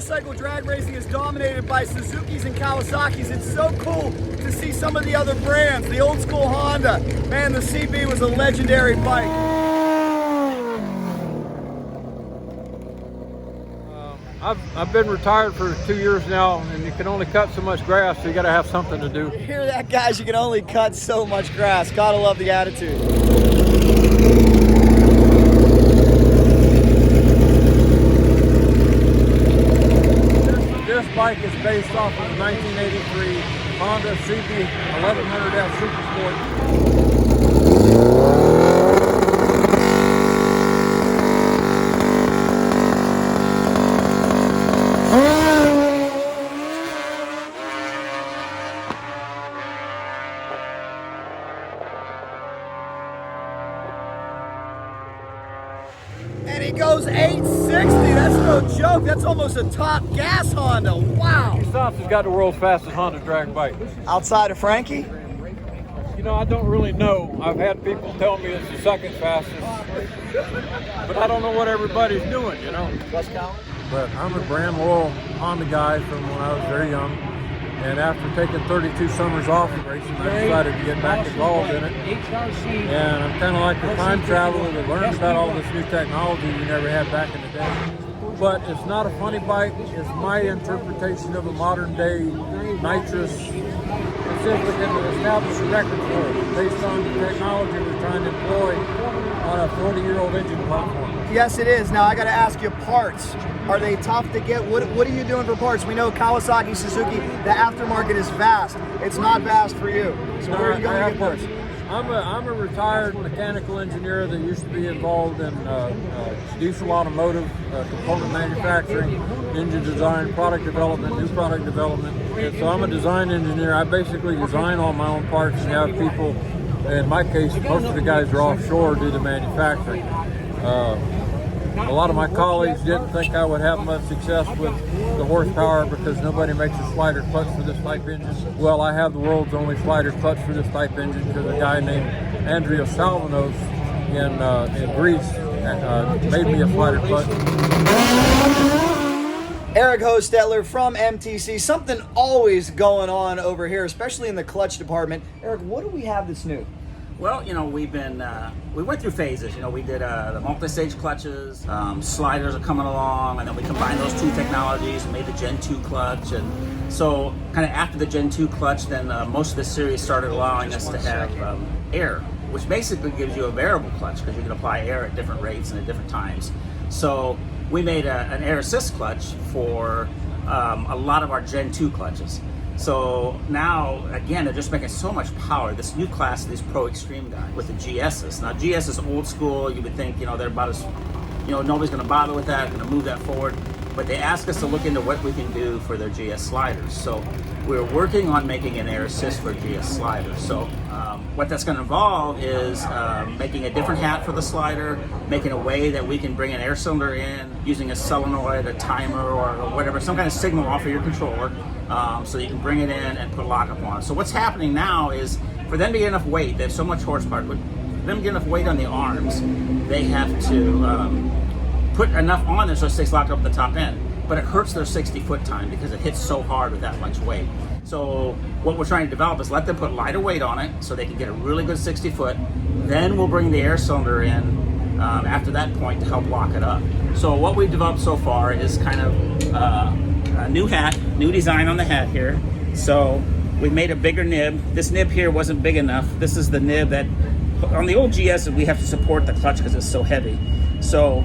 motorcycle drag racing is dominated by Suzukis and Kawasaki's. It's so cool to see some of the other brands. The old school Honda. Man, the CB was a legendary bike. I've been retired for 2 years now, and you can only cut so much grass, so you got to have something to do. You hear that, guys? You can only cut so much grass. Gotta love the attitude. This bike is based off of the 1983 Honda CB 1100S Super Sport. And he goes 860. That's no joke. That's almost a top gas Honda. Wow. South has got the world's fastest Honda drag bike. Outside of Frankie? You know, I don't really know. I've had people tell me it's the second fastest, but I don't know what everybody's doing, you know. What's Colin? But I'm a brand loyal Honda guy from when I was very young. And after taking 32 summers off of racing, I decided to get back involved in it. And I'm kind of like a time traveler that learns about all this new technology you never had back in the day. But it's not a funny bike. It's my interpretation of a modern day nitrous. It's simply going to establish a record for it based on the technology we're trying to employ on a 40-year-old engine platform. Yes, it is. Now, I got to ask you, parts. Are they tough to get? What are you doing for parts? We know Kawasaki, Suzuki, the aftermarket is vast. It's not vast for you. So where are you going to get parts? I'm a retired mechanical engineer that used to be involved in diesel automotive, component manufacturing, engine design, product development, new product development. And so I'm a design engineer. I basically design all my own parts and have people, in my case, most of the guys are offshore, do the manufacturing. A lot of my colleagues didn't think I would have much success with the horsepower because nobody makes a slider clutch for this type engine. Well, I have the world's only slider clutch for this type engine because a guy named Andrea Salvanos in Greece made me a slider clutch. Eric Hostetler from MTC. Something always going on over here, especially in the clutch department. Eric, what do we have that's new? Well, you know, we went through phases. You know, we did the multi-stage clutches, sliders are coming along, and then we combined those two technologies and made the Gen 2 clutch. And so kind of after the Gen 2 clutch, then most of the series started allowing us to have air, which basically gives you a variable clutch because you can apply air at different rates and at different times. So we made an air assist clutch for a lot of our Gen 2 clutches. So now, again, they're just making so much power. This new class of these Pro Extreme guys with the GSs. Now, GS is old school. You would think, you know, they're about as, you know, nobody's going to bother with that, going to move that forward. But they ask us to look into what we can do for their GS sliders. So we're working on making an air assist for GS sliders. So what that's going to involve is making a different hat for the slider, making a way that we can bring an air cylinder in using a solenoid, a timer, or whatever, some kind of signal off of your controller, so you can bring it in and put lockup on. So what's happening now is for them to get enough weight, they have so much horsepower, but for them to get enough weight on the arms, they have to put enough on there so it stays locked up at the top end. But it hurts their 60-foot time because it hits so hard with that much weight. So what we're trying to develop is let them put lighter weight on it so they can get a really good 60-foot. Then we'll bring the air cylinder in after that point to help lock it up. So what we've developed so far is kind of a new hat, new design on the hat here. So we made a bigger nib. This nib here wasn't big enough. This is the nib that, on the old GS, we have to support the clutch because it's so heavy. So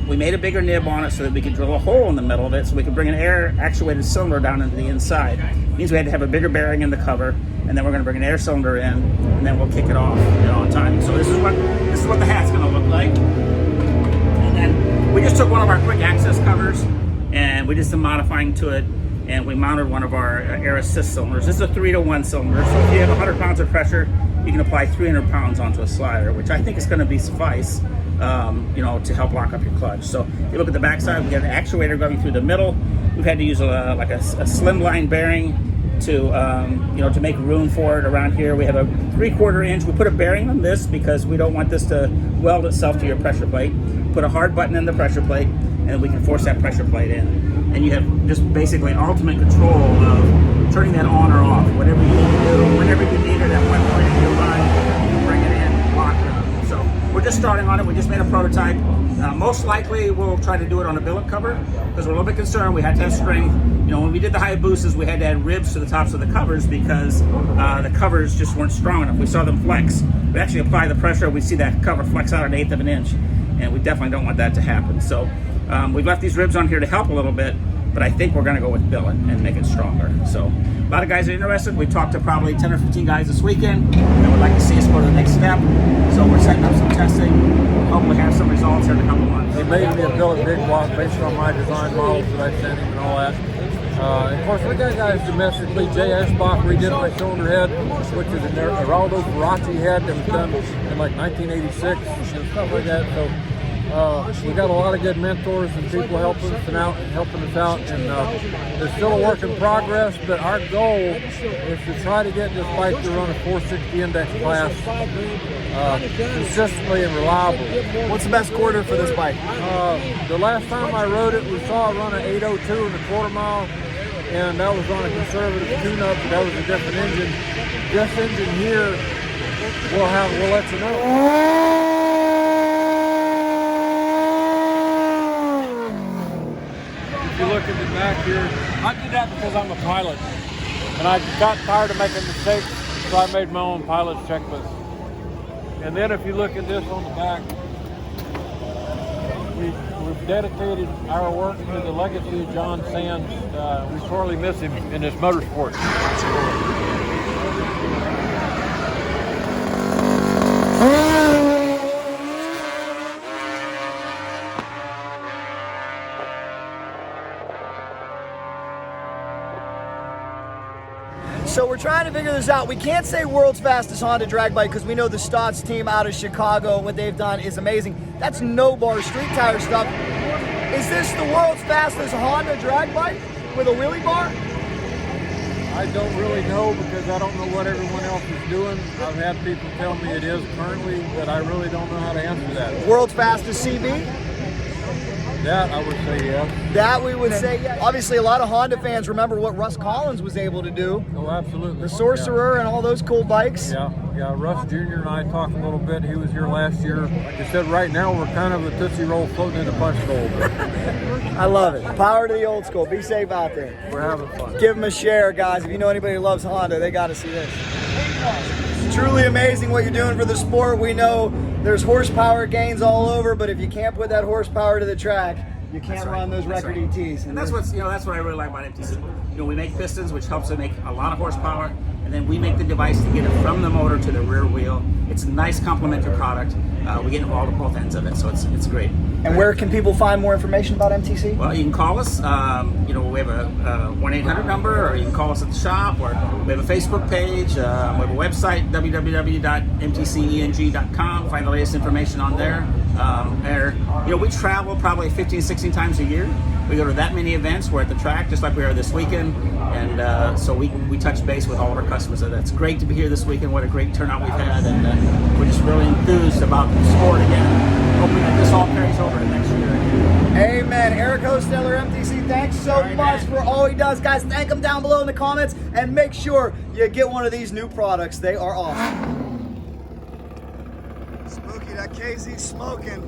we made a bigger nib on it so that we could drill a hole in the middle of it so we could bring an air actuated cylinder down into the inside. It means we had to have a bigger bearing in the cover, and then we're going to bring an air cylinder in, and then we'll kick it off, you know, on time. So this is what the hat's going to look like. And then we just took one of our quick access covers and we did some modifying to it, and we mounted one of our air assist cylinders. This is a 3-to-1 cylinder, so if you have 100 pounds of pressure, you can apply 300 pounds onto a slider, which I think is going to be suffice, you know, to help lock up your clutch. So if you look at the backside, we got an actuator going through the middle. We've had to use a slimline bearing to, you know, to make room for it around here. We have a 3/4 inch. We put a bearing on this because we don't want this to weld itself to your pressure plate. Put a hard button in the pressure plate, and we can force that pressure plate in. and you have just basically ultimate control of turning that on or off, whatever you need to do, whenever you need it, at what point in your run, you can bring it in, lock it up. So we're just starting on it. We just made a prototype. Most likely we'll try to do it on a billet cover because we're a little bit concerned. We had to have strength. You know, when we did the Hayabusas, we had to add ribs to the tops of the covers because the covers just weren't strong enough. We saw them flex. We actually apply the pressure, we see that cover flex out 1/8 of an inch, and we definitely don't want that to happen. So we've left these ribs on here to help a little bit, but I think we're going to go with billet and make it stronger. So a lot of guys are interested. We talked to probably 10 or 15 guys this weekend that would like to see us go to the next step. So we're setting up some testing. Hopefully have some results here in a couple months. He made me a billet big block based on my design models that I sent him and all that. And of course, we got guys domestically. Jay Eschbach redid my cylinder head, which is a Geraldo Ferracci head that was done in like 1986 and stuff like that. So we got a lot of good mentors and people helping us out, and it's still a work in progress. But our goal is to try to get this bike to run a 460 index class consistently and reliably. What's the best quarter for this bike? The last time I rode it, we saw it run an 802 in the quarter mile, and that was on a conservative tune-up. That was a different engine. This engine here, we'll let you know. If you look at the back here, I did that because I'm a pilot, and I got tired of making mistakes, so I made my own pilot's checklist. And then if you look at this on the back, we've dedicated our work to the legacy of John Sands. We sorely miss him in this motorsport. So we're trying to figure this out. We can't say world's fastest Honda drag bike because we know the Stotts team out of Chicago, what they've done is amazing. That's no bar street tire stuff. Is this the world's fastest Honda drag bike with a wheelie bar? I don't really know because I don't know what everyone else is doing. I've had people tell me it is currently, but I really don't know how to answer that. World's fastest CB? That I would say yes. That we would say yes. Obviously, a lot of Honda fans remember what Russ Collins was able to do. Oh, absolutely. The Sorcerer and all those cool bikes. Yeah. Russ Jr. and I talked a little bit. He was here last year. Like I said, right now we're kind of a Tootsie Roll floating in a punch bowl. I love it. Power to the old school. Be safe out there. We're having fun. Give them a share, guys. If you know anybody who loves Honda, they got to see this. It's truly amazing what you're doing for the sport. We know there's horsepower gains all over, but if you can't put that horsepower to the track, you can't run those record ETs. And that's what I really like about MTC. We make pistons, which helps it make a lot of horsepower, and then we make the device to get it from the motor to the rear wheel. It's a nice complementary product. We get involved at both ends of it, so it's great. And where can people find more information about MTC? Well, you can call us. We have a 1-800 number, or you can call us at the shop, or we have a Facebook page. We have a website, www.mtceng.com. Find the latest information on there. We travel probably 15, 16 times a year. We go to that many events. We're at the track, just like we are this weekend. And so we touch base with all of our customers. So that's great to be here this weekend. What a great turnout we've had. And we're just really enthused about the sport again. Hoping that this all carries over to next year. Amen. Eric Hosteller, MTC, thanks so much for all he does. Guys, thank him down below in the comments. And make sure you get one of these new products. They are awesome. Spooky, that KZ's smoking.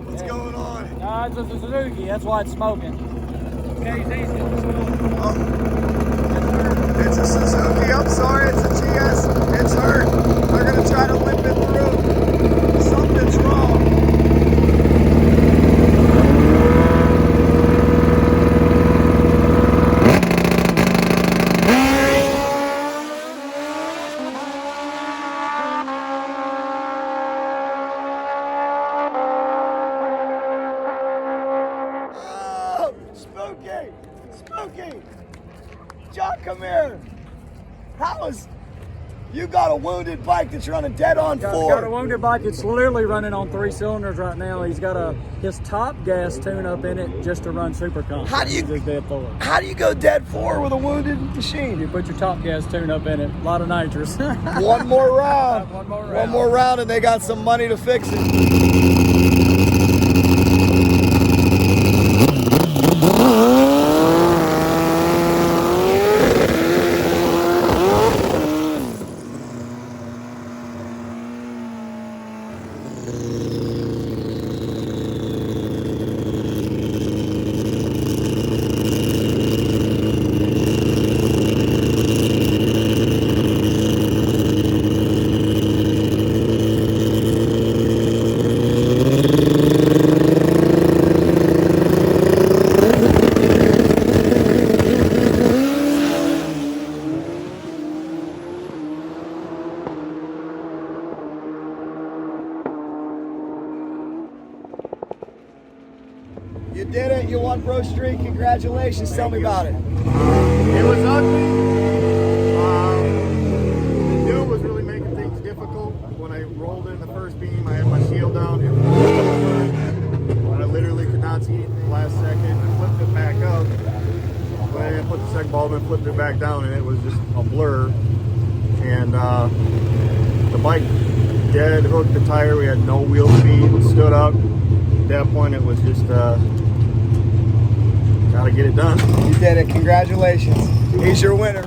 What's going on? It's a Suzuki, that's why it's smoking. KZ's Oh. It's a Suzuki, I'm sorry, it's a GS. It's hurt. They're going to try to limp it through. Something's wrong. Spooky! John, come here. You got a wounded bike that's running dead on four. Got a wounded bike. It's literally running on 3 cylinders right now. He's got his top gas tune-up in it just to run super comp. How do you go dead four with a wounded machine? You put your top gas tune-up in it. A lot of nitrous. One more round. One more round, and they got some money to fix it. You did it. You won Pro Street. Congratulations. Tell me about it. It was ugly. The dew was really making things difficult. When I rolled in the first beam, I had my shield down. It was over. I literally could not see it in the last second. I flipped it back up. But I put the second bulb in, flipped it back down, and it was just a blur. And the bike dead hooked the tire. We had no wheel speed. Stood up. At that point, it was just gotta get it done. You did it. Congratulations. He's your winner.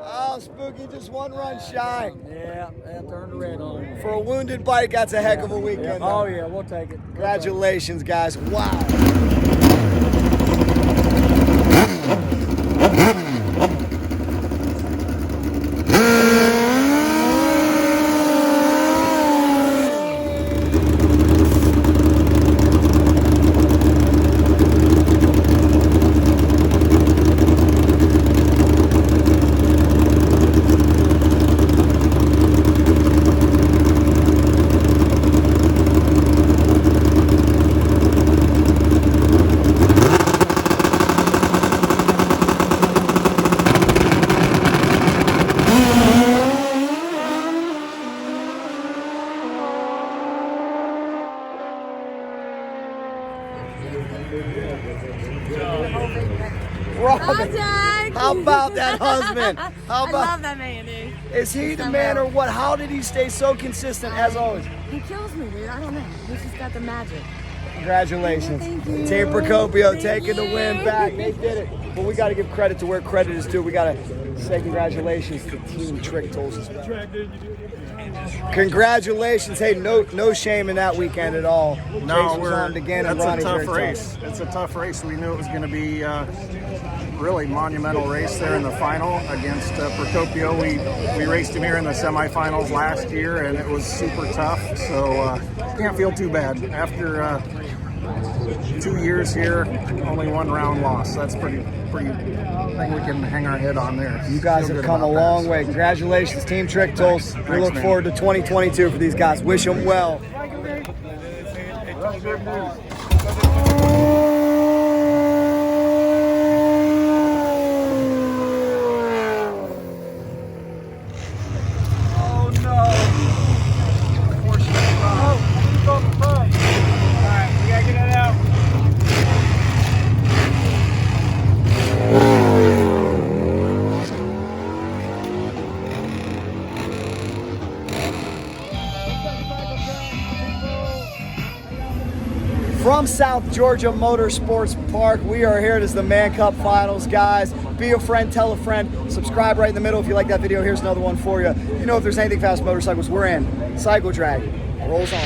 Oh, Spooky, just one run shy. Yeah, that turned red on him. For a wounded bike, that's a heck of a weekend. Oh yeah, we'll take it. Congratulations, guys. Wow. Robin, how about that husband? How I about? love that man, dude. Is he the man or what? How did he stay so consistent as always? He kills me, dude. I don't know. He's just got the magic. Congratulations. Thank you. Team Procopio Thank taking the win you. back. They did it. But we got to give credit to where credit is due. We got to say congratulations to Team Trick Tools as well. Congratulations. Hey, no shame in that weekend at all. No, Chase was on again, and that's Ronnie's a tough very race. It's a tough race. We knew it was going to be really monumental race there in the final against Procopio. We raced him here in the semifinals last year, and it was super tough. So can't feel too bad after 2 years here. Only one round loss. That's pretty thing we can hang our head on there. You guys Feel have good come a about long that. way. Congratulations, Team Trick Tools. We Thanks, look man. forward to 2022 for these guys. Wish them well. Oh no. Alright, we gotta get it out. From South Georgia Motorsports Park, we are here. It is the Man Cup Finals, guys. Be a friend, tell a friend. Subscribe right in the middle if you like that video. Here's another one for you. You know, if there's anything fast motorcycles, we're in. Cycle Drag rolls on.